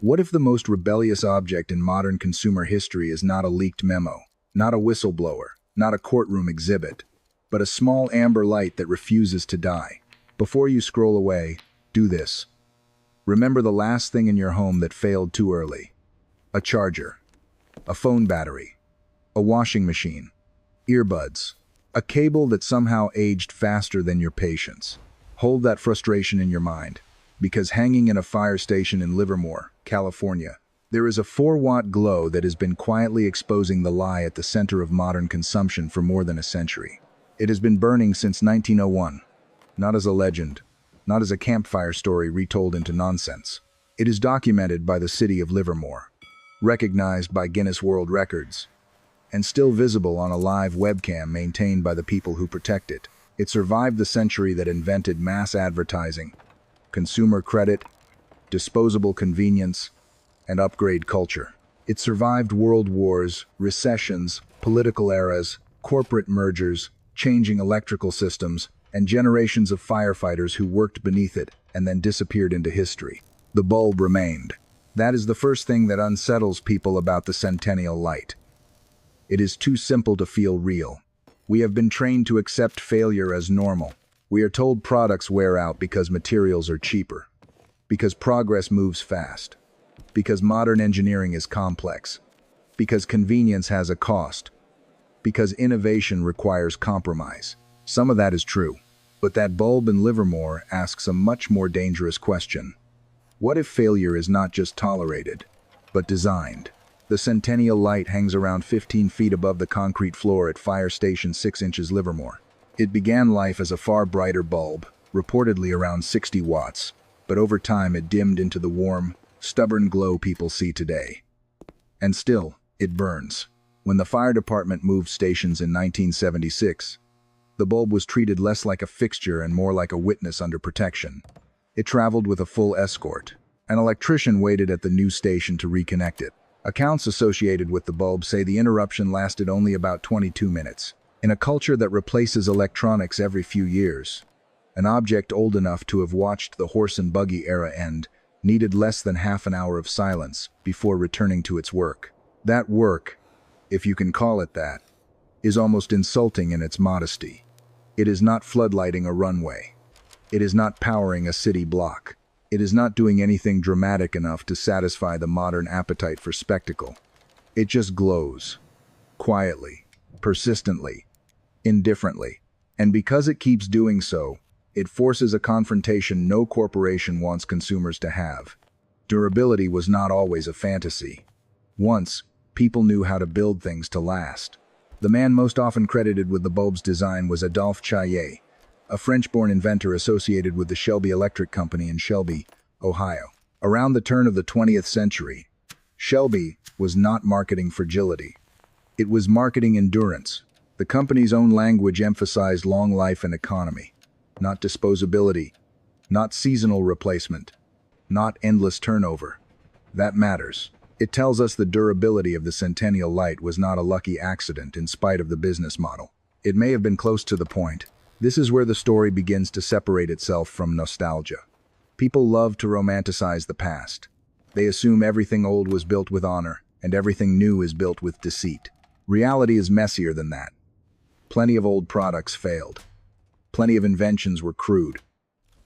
What if the most rebellious object in modern consumer history is not a leaked memo, not a whistleblower, not a courtroom exhibit, but a small amber light that refuses to die? Before you scroll away, do this. Remember the last thing in your home that failed too early. A charger, a phone battery, a washing machine, earbuds, a cable that somehow aged faster than your patience. Hold that frustration in your mind, because hanging in a fire station in Livermore, California, there is a 4-watt glow that has been quietly exposing the lie at the center of modern consumption for more than a century. It has been burning since 1901, not as a legend, not as a campfire story retold into nonsense. It is documented by the city of Livermore, recognized by Guinness World Records, and still visible on a live webcam maintained by the people who protect it. It survived the century that invented mass advertising, consumer credit, disposable convenience, and upgrade culture. It survived world wars, recessions, political eras, corporate mergers, changing electrical systems, and generations of firefighters who worked beneath it and then disappeared into history. The bulb remained. That is the first thing that unsettles people about the Centennial Light. It is too simple to feel real. We have been trained to accept failure as normal. We are told products wear out because materials are cheaper, because progress moves fast, because modern engineering is complex, because convenience has a cost, because innovation requires compromise. Some of that is true, but that bulb in Livermore asks a much more dangerous question. What if failure is not just tolerated, but designed? The Centennial Light hangs around 15 feet above the concrete floor at Fire Station 6 inches Livermore. It began life as a far brighter bulb, reportedly around 60 watts, but over time it dimmed into the warm, stubborn glow people see today. And still, it burns. When the fire department moved stations in 1976, the bulb was treated less like a fixture and more like a witness under protection. It traveled with a full escort. An electrician waited at the new station to reconnect it. Accounts associated with the bulb say the interruption lasted only about 22 minutes. In a culture that replaces electronics every few years, an object old enough to have watched the horse and buggy era end needed less than half an hour of silence before returning to its work. That work, if you can call it that, is almost insulting in its modesty. It is not floodlighting a runway. It is not powering a city block. It is not doing anything dramatic enough to satisfy the modern appetite for spectacle. It just glows, quietly, persistently, indifferently. And because it keeps doing so, it forces a confrontation no corporation wants consumers to have. Durability was not always a fantasy. Once, people knew how to build things to last. The man most often credited with the bulb's design was Adolf Chaillet, a French-born inventor associated with the Shelby Electric company in Shelby, Ohio. Around the turn of the 20th century, Shelby was not marketing fragility. It was marketing endurance. The company's own language emphasized long life and economy, not disposability, not seasonal replacement, not endless turnover. That matters. It tells us the durability of the Centennial Light was not a lucky accident in spite of the business model. It may have been close to the point. This is where the story begins to separate itself from nostalgia. People love to romanticize the past. They assume everything old was built with honor, and everything new is built with deceit. Reality is messier than that. Plenty of old products failed. Plenty of inventions were crude.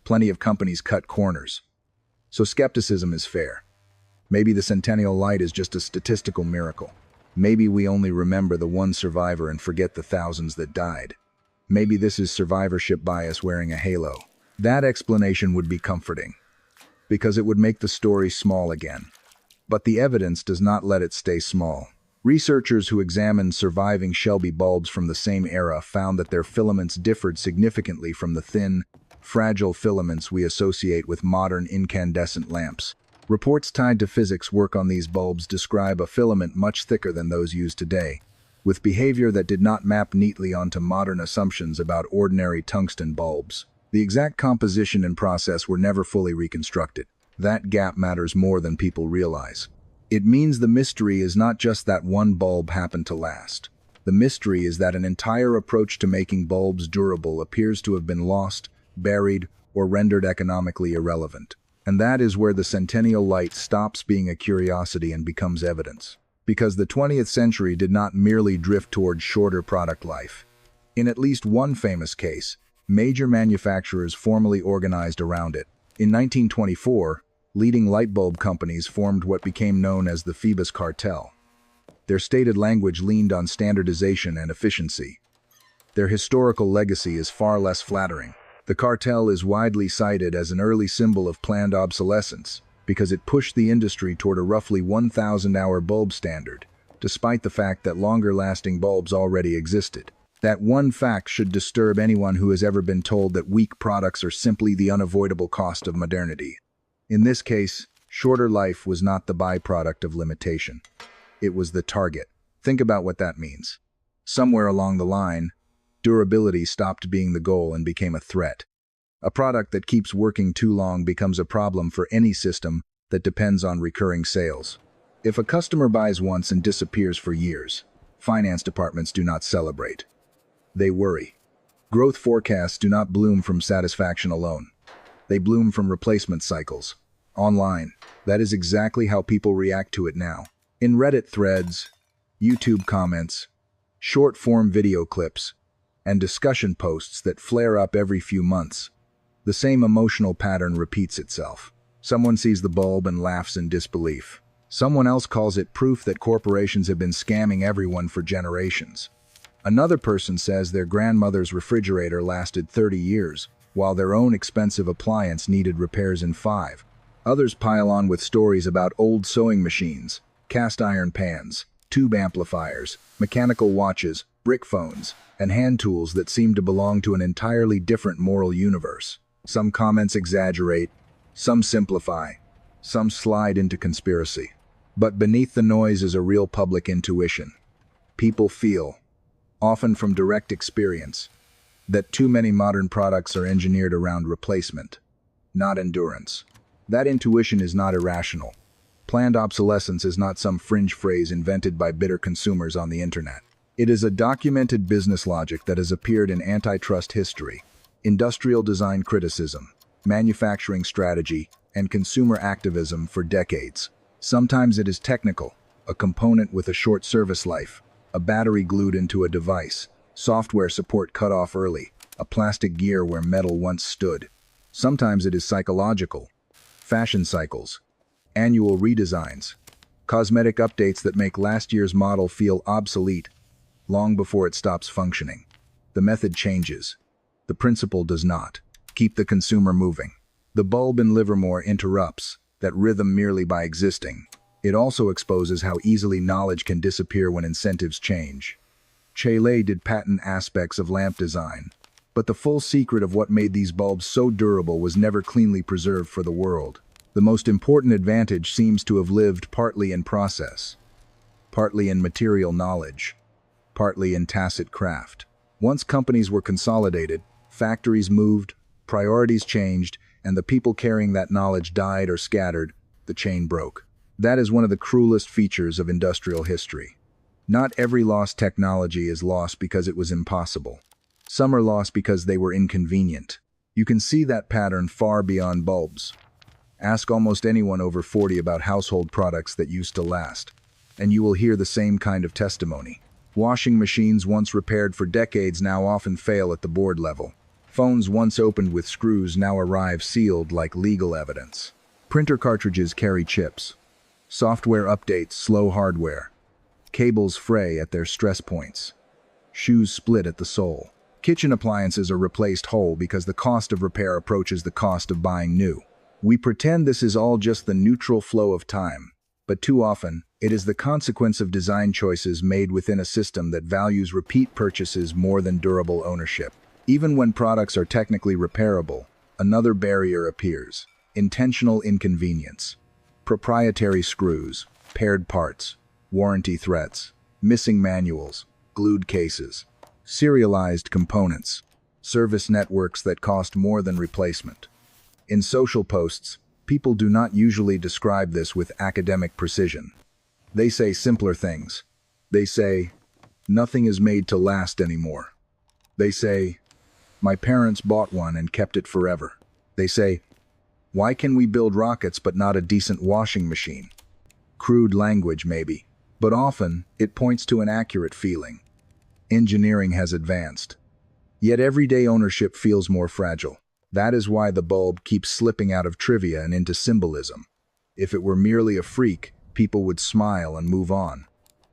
Plenty of companies cut corners. So skepticism is fair. Maybe the Centennial Light is just a statistical miracle. Maybe we only remember the one survivor and forget the thousands that died. Maybe this is survivorship bias wearing a halo. That explanation would be comforting, because it would make the story small again. But the evidence does not let it stay small. Researchers who examined surviving Shelby bulbs from the same era found that their filaments differed significantly from the thin, fragile filaments we associate with modern incandescent lamps. Reports tied to physics work on these bulbs describe a filament much thicker than those used today, with behavior that did not map neatly onto modern assumptions about ordinary tungsten bulbs. The exact composition and process were never fully reconstructed. That gap matters more than people realize. It means the mystery is not just that one bulb happened to last. The mystery is that an entire approach to making bulbs durable appears to have been lost, buried, or rendered economically irrelevant. And that is where the Centennial Light stops being a curiosity and becomes evidence. Because the 20th century did not merely drift towards shorter product life. In at least one famous case, major manufacturers formally organized around it. In 1924, leading light bulb companies formed what became known as the Phoebus Cartel. Their stated language leaned on standardization and efficiency. Their historical legacy is far less flattering. The cartel is widely cited as an early symbol of planned obsolescence because it pushed the industry toward a roughly 1,000-hour bulb standard, despite the fact that longer-lasting bulbs already existed. That one fact should disturb anyone who has ever been told that weak products are simply the unavoidable cost of modernity. In this case, shorter life was not the byproduct of limitation. It was the target. Think about what that means. Somewhere along the line, durability stopped being the goal and became a threat. A product that keeps working too long becomes a problem for any system that depends on recurring sales. If a customer buys once and disappears for years, finance departments do not celebrate. They worry. Growth forecasts do not bloom from satisfaction alone. They bloom from replacement cycles. Online, that is exactly how people react to it now. In Reddit threads, YouTube comments, short-form video clips, and discussion posts that flare up every few months, the same emotional pattern repeats itself. Someone sees the bulb and laughs in disbelief. Someone else calls it proof that corporations have been scamming everyone for generations. Another person says their grandmother's refrigerator lasted 30 years, while their own expensive appliance needed repairs in 5. Others pile on with stories about old sewing machines, cast iron pans, tube amplifiers, mechanical watches, brick phones, and hand tools that seem to belong to an entirely different moral universe. Some comments exaggerate, some simplify, some slide into conspiracy. But beneath the noise is a real public intuition. People feel, often from direct experience, that too many modern products are engineered around replacement, not endurance. That intuition is not irrational. Planned obsolescence is not some fringe phrase invented by bitter consumers on the internet. It is a documented business logic that has appeared in antitrust history, industrial design criticism, manufacturing strategy, and consumer activism for decades. Sometimes it is technical, a component with a short service life, a battery glued into a device, software support cut off early, a plastic gear where metal once stood. Sometimes it is psychological, fashion cycles, annual redesigns, cosmetic updates that make last year's model feel obsolete long before it stops functioning. The method changes. The principle does not. Keep the consumer moving. The bulb in Livermore interrupts that rhythm merely by existing. It also exposes how easily knowledge can disappear when incentives change. Chaillet did patent aspects of lamp design, but the full secret of what made these bulbs so durable was never cleanly preserved for the world. The most important advantage seems to have lived partly in process, partly in material knowledge, partly in tacit craft. Once companies were consolidated, factories moved, priorities changed, and the people carrying that knowledge died or scattered, the chain broke. That is one of the cruelest features of industrial history. Not every lost technology is lost because it was impossible. Some are lost because they were inconvenient. You can see that pattern far beyond bulbs. Ask almost anyone over 40 about household products that used to last, and you will hear the same kind of testimony. Washing machines once repaired for decades now often fail at the board level. Phones once opened with screws now arrive sealed like legal evidence. Printer cartridges carry chips. Software updates slow hardware. Cables fray at their stress points. Shoes split at the sole. Kitchen appliances are replaced whole because the cost of repair approaches the cost of buying new. We pretend this is all just the neutral flow of time, but too often, it is the consequence of design choices made within a system that values repeat purchases more than durable ownership. Even when products are technically repairable, another barrier appears: intentional inconvenience. Proprietary screws, paired parts, warranty threats, missing manuals, glued cases, serialized components, service networks that cost more than replacement. In social posts, people do not usually describe this with academic precision. They say simpler things. They say, "Nothing is made to last anymore." They say, "My parents bought one and kept it forever." They say, Why can we build rockets but not a decent washing machine? Crude language, maybe, but often it points to an accurate feeling. Engineering has advanced. Yet everyday ownership feels more fragile. That is why the bulb keeps slipping out of trivia and into symbolism. If it were merely a freak, people would smile and move on.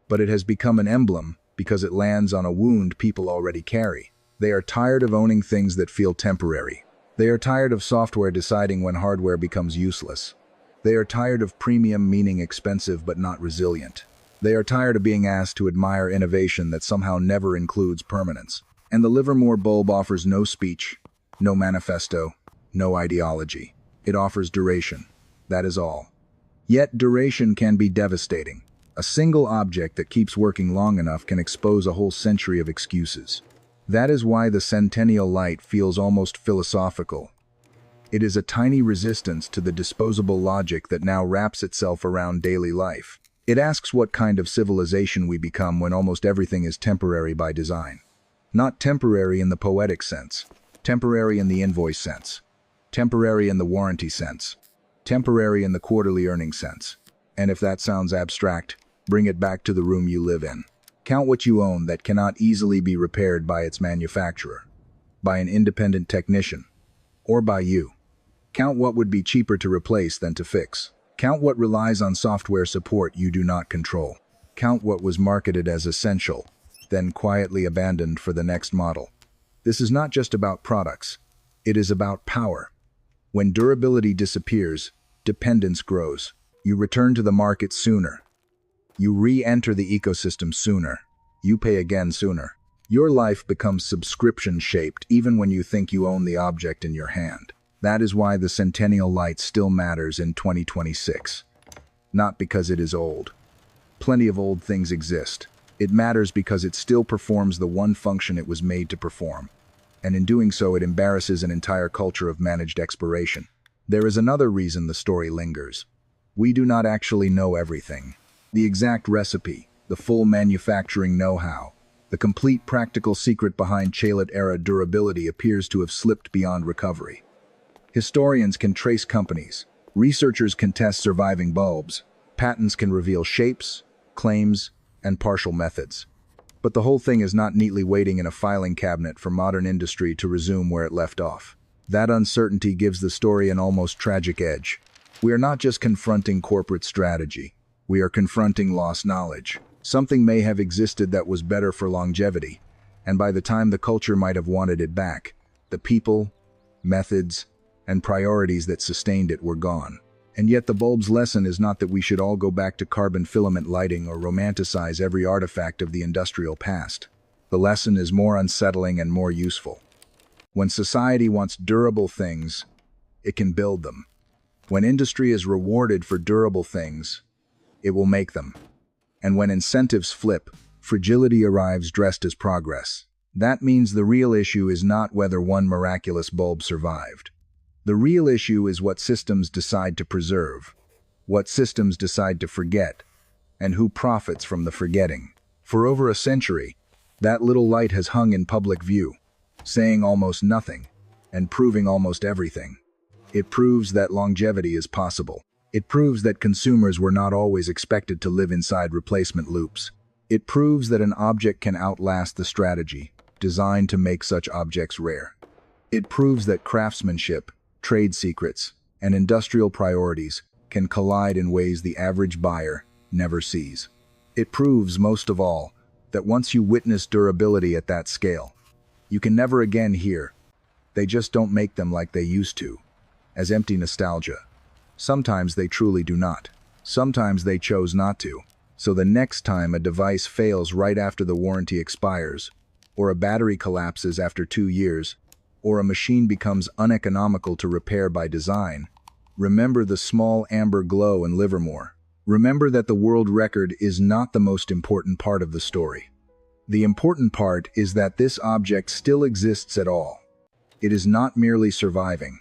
But it has become an emblem because it lands on a wound people already carry. They are tired of owning things that feel temporary. They are tired of software deciding when hardware becomes useless. They are tired of premium meaning expensive but not resilient. They are tired of being asked to admire innovation that somehow never includes permanence. And the Livermore bulb offers no speech, no manifesto, no ideology. It offers duration. That is all. Yet duration can be devastating. A single object that keeps working long enough can expose a whole century of excuses. That is why the Centennial Light feels almost philosophical. It is a tiny resistance to the disposable logic that now wraps itself around daily life. It asks what kind of civilization we become when almost everything is temporary by design. Not temporary in the poetic sense, temporary in the invoice sense, temporary in the warranty sense, temporary in the quarterly earnings sense. And if that sounds abstract, bring it back to the room you live in. Count what you own that cannot easily be repaired by its manufacturer, by an independent technician, or by you. Count what would be cheaper to replace than to fix. Count what relies on software support you do not control. Count what was marketed as essential, then quietly abandoned for the next model. This is not just about products. It is about power. When durability disappears, dependence grows. You return to the market sooner. You re-enter the ecosystem sooner. You pay again sooner. Your life becomes subscription-shaped even when you think you own the object in your hand. That is why the Centennial Light still matters in 2026. Not because it is old. Plenty of old things exist. It matters because it still performs the one function it was made to perform. And in doing so, it embarrasses an entire culture of managed expiration. There is another reason the story lingers. We do not actually know everything. The exact recipe, the full manufacturing know-how, the complete practical secret behind Chaillet-era durability appears to have slipped beyond recovery. Historians can trace companies, researchers can test surviving bulbs, patents can reveal shapes, claims, and partial methods. But the whole thing is not neatly waiting in a filing cabinet for modern industry to resume where it left off. That uncertainty gives the story an almost tragic edge. We are not just confronting corporate strategy. We are confronting lost knowledge. Something may have existed that was better for longevity, and by the time the culture might have wanted it back, the people, methods, and priorities that sustained it were gone. And yet the bulb's lesson is not that we should all go back to carbon filament lighting or romanticize every artifact of the industrial past. The lesson is more unsettling and more useful. When society wants durable things, it can build them. When industry is rewarded for durable things, it will make them. And when incentives flip, fragility arrives dressed as progress. That means the real issue is not whether one miraculous bulb survived. The real issue is what systems decide to preserve, what systems decide to forget, and who profits from the forgetting. For over a century, that little light has hung in public view, saying almost nothing and proving almost everything. It proves that longevity is possible. It proves that consumers were not always expected to live inside replacement loops. It proves that an object can outlast the strategy designed to make such objects rare. It proves that craftsmanship, trade secrets, and industrial priorities can collide in ways the average buyer never sees. It proves, most of all, that once you witness durability at that scale, you can never again hear, "They just don't make them like they used to," as empty nostalgia. Sometimes they truly do not. Sometimes they chose not to. So the next time a device fails right after the warranty expires, or a battery collapses after 2 years, or a machine becomes uneconomical to repair by design, remember the small amber glow in Livermore. Remember that the world record is not the most important part of the story. The important part is that this object still exists at all. It is not merely surviving.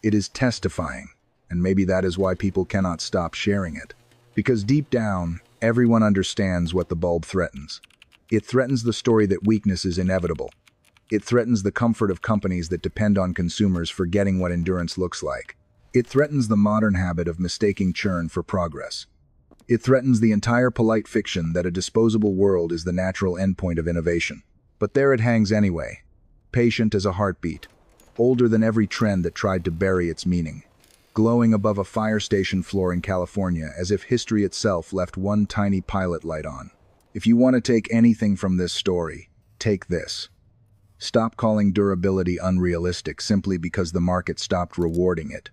It is testifying. And maybe that is why people cannot stop sharing it. Because deep down, everyone understands what the bulb threatens. It threatens the story that weakness is inevitable. It threatens the comfort of companies that depend on consumers forgetting what endurance looks like. It threatens the modern habit of mistaking churn for progress. It threatens the entire polite fiction that a disposable world is the natural endpoint of innovation. But there it hangs anyway, patient as a heartbeat, older than every trend that tried to bury its meaning, glowing above a fire station floor in California as if history itself left one tiny pilot light on. If you want to take anything from this story, take this. Stop calling durability unrealistic simply because the market stopped rewarding it.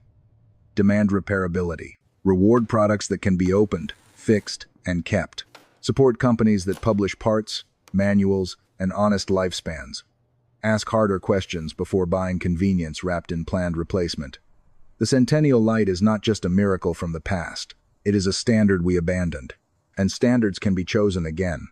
Demand repairability. Reward products that can be opened, fixed, and kept. Support companies that publish parts, manuals, and honest lifespans. Ask harder questions before buying convenience wrapped in planned replacement. The Centennial Light is not just a miracle from the past. It is a standard we abandoned. And standards can be chosen again.